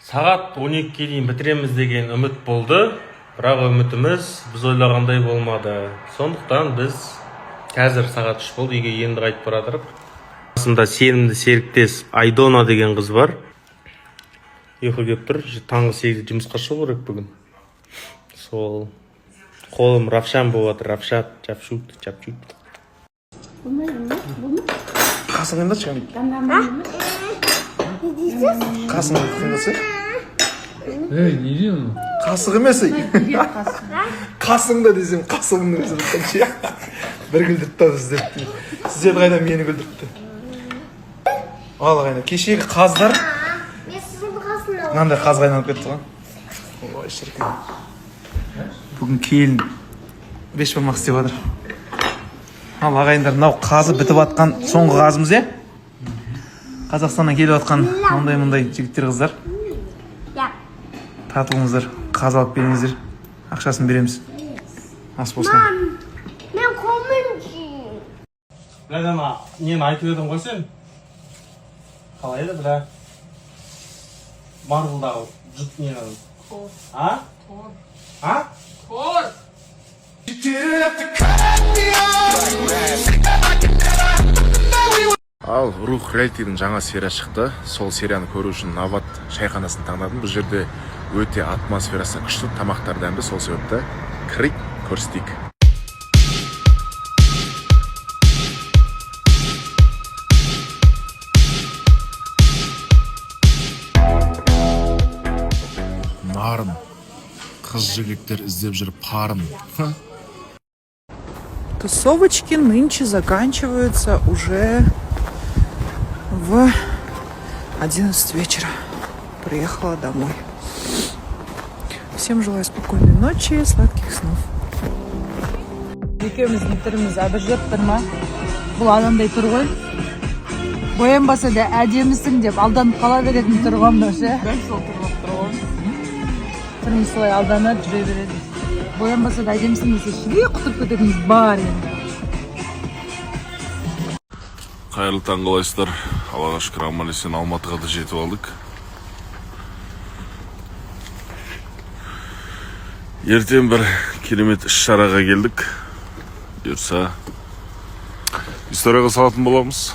Сағат 12-ге дейін бітіреміз деген үміт болды, бірақ үмітіміз біз ойлағандай болмады. Сондықтан біз қазір сағат 3 болды, үйге енді қайтып бара жатырмық. Қасымда сенімді серіктес Айдона деген қыз бар. Ұйқы келіп тұр, таңғы 8-де жұмысқа шығу керек бүгін. Сол қолым равшан болып жатыр, чапшут. Қасың қиындатшы кәмейді. Қасың қиындатшы. Ей, не дейін? Қасық емес ей. Қасыңда десем, қасығымды десем. Бір күлдіртті сіздерді. Сіздерді қайда мені күлдіртті. Ал қайда, кешегі қаздар. Мынандай қаз қайнанып кетті ғой. Ой, шіркін. Бүгін кейін 5 бармақ істеп жатыр. Ал ағайындар, мынау қазы бітіп атқан соңғы қазымыз, е? Қазақстаннан келіп атқан мұндай жігіттер қыздар. Татылыңыздар, қаз алып келіңіздер. Ақшасын береміз. Ас болсын. Мен қомыншы. Бля, нені айтып едің ғой сен? Қалай еді, бля? Марвелдағы жұт не қадым? Тор. А? Тор. А? Тор! Ал Рух Реалитидің жаңа серия шықты. Сол серияны көру үшін Нават шайханасын таңдадым. Бұл жерде өте атмосферасы күшті, тамақтар дәмді, сол себепті кіріп көрсетейік. Нарын. Қыз жігіттер іздеп жүр парын. Тусовочки нынче заканчиваются уже в 11 вечера. Приехала домой. Всем желаю спокойной ночи и сладких снов. Екеуміздің түріміз әбіржеп тұр ма? Бұл адамдай тұр ғой. Боянбаса да әдемісің деп алданып қала беретін тұр ғой мынау ше. Дәл сол тұрып тұр ғой. Түріміз солай алданып жүре береді. Боянбаса да әдемісің десе шірей құтырып кететініміз бар енді. Қайырлы таң, қалайсыздар? Аллаға шүкір, аман есен Алматыға да жетіп алдық. Ертең бір керемет іс-шараға келдік. Бұйырса, историяға салатын боламыз.